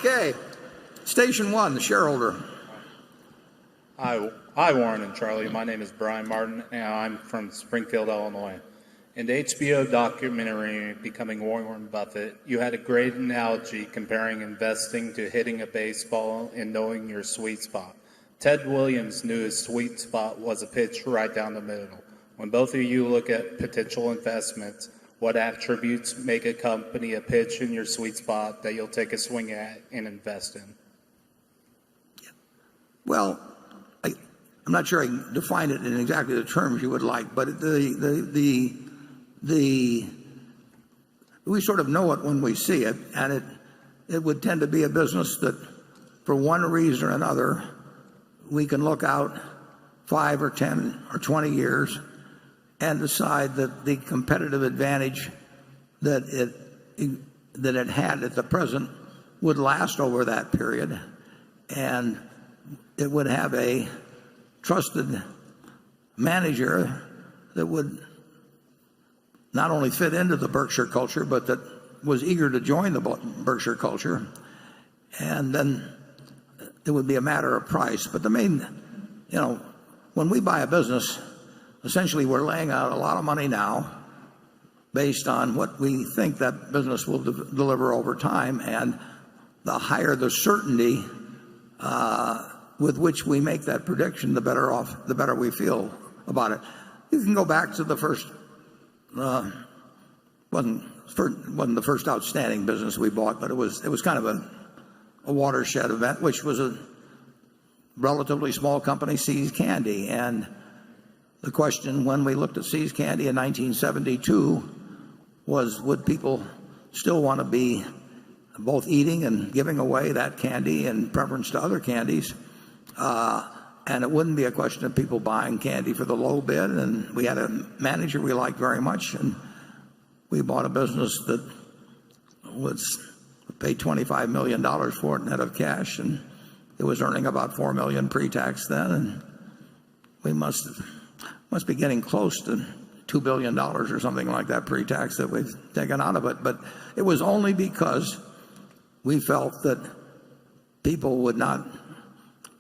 Okay. Station 1, the shareholder. Hi, Warren and Charlie. My name is Brian Martin, and I'm from Springfield, Illinois. In the HBO documentary, Becoming Warren Buffett, you had a great analogy comparing investing to hitting a baseball and knowing your sweet spot. Ted Williams knew his sweet spot was a pitch right down the middle. When both of you look at potential investments, what attributes make a company a pitch in your sweet spot that you'll take a swing at and invest in? Well, I'm not sure I can define it in exactly the terms you would like, but we sort of know it when we see it, and it would tend to be a business that, for one reason or another, we can look out 5 or 10 or 20 years and decide that the competitive advantage that it had at the present would last over that period, and it would have a trusted manager that would not only fit into the Berkshire culture, but that was eager to join the Berkshire culture. And then it would be a matter of price. But the main, when we buy a business, essentially we're laying out a lot of money now based on what we think that business will deliver over time. And the higher the certainty with which we make that prediction, the better we feel about it. You can go back to the first, wasn't the first outstanding business we bought, but it was kind of a watershed event, which was a relatively small company, See's Candy. And the question when we looked at See's Candy in 1972 was, would people still want to be both eating and giving away that candy in preference to other candies? And it wouldn't be a question of people buying candy for the low bid. And we had a manager we liked very much, and we bought a business that was paid $25 million for it net of cash, and it was earning about $4 million pre-tax then, and we must be getting close to $2 billion or something like that pre-tax that we've taken out of it. But it was only because we felt that people would not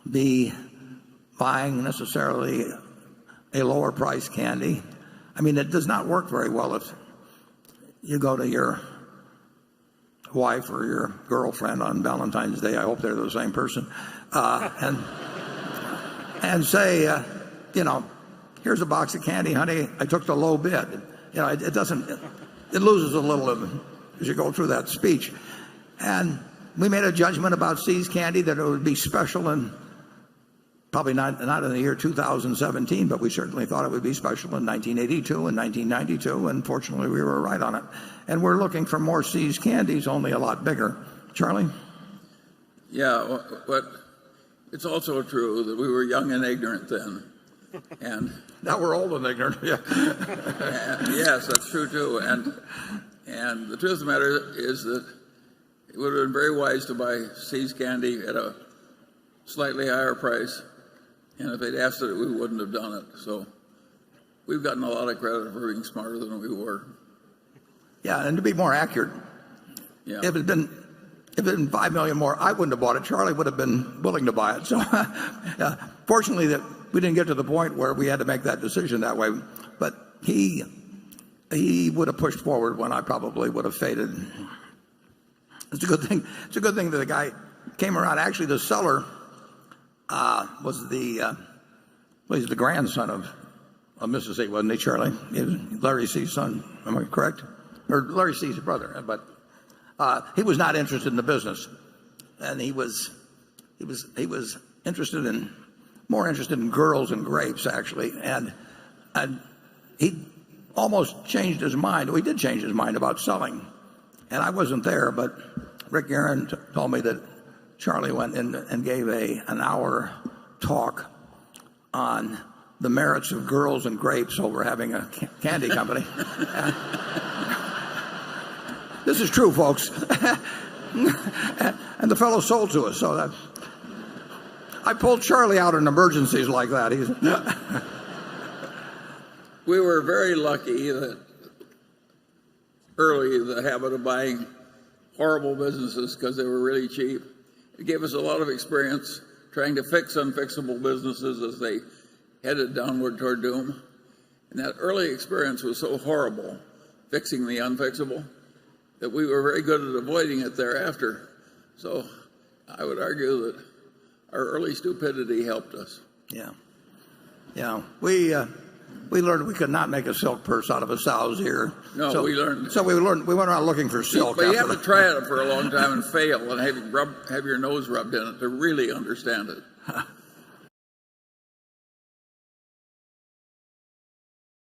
be buying necessarily a lower price candy. I mean, it does not work very well if you go to your wife or your girlfriend on Valentine's Day, I hope they're the same person, and say, here's a box of candy, honey, I took the low bid. It loses a little as you go through that speech. And we made a judgment about See's Candy that it would be special, and probably not in the year 2017, but we certainly thought it would be special in 1982 and 1992, and fortunately we were right on it. And we're looking for more See's Candies, only a lot bigger. Charlie? Yeah, but it's also true that we were young and ignorant then. And now we're old and ignorant. Yeah. Yes, that's true too. And the truth of the matter is that it would have been very wise to buy See's Candy at a slightly higher price. And if they'd asked it, we wouldn't have done it. So we've gotten a lot of credit for being smarter than we were. Yeah, and to be more accurate, if it had been $5 million more, I wouldn't have bought it. Charlie would have been willing to buy it. So fortunately, that we didn't get to the point where we had to make that decision that way. But he would have pushed forward when I probably would have faded. It's a good thing. It's a good thing that the guy came around. Actually, the seller was he's the grandson of Mrs. C, wasn't he, Charlie? He was Larry C's son. Am I correct? Or Larry C's brother. But he was not interested in the business, and he was more interested in girls and grapes, actually. And he almost changed his mind. Well, he did change his mind about selling, and I wasn't there, but Rick Aaron told me that Charlie went in and gave an hour talk on the merits of girls and grapes over having a candy company. This is true, folks. And the fellow sold to us. So I pulled Charlie out in emergencies like that. We were very lucky that early the habit of buying horrible businesses because they were really cheap. It gave us a lot of experience trying to fix unfixable businesses as they headed downward toward doom. And that early experience was so horrible, fixing the unfixable, that we were very good at avoiding it thereafter. So I would argue that our early stupidity helped us. Yeah. Yeah. We learned we could not make a silk purse out of a sow's ear. No, we learned. So we went around looking for silk. But you have to try it for a long time and fail and have your nose rubbed in it to really understand it.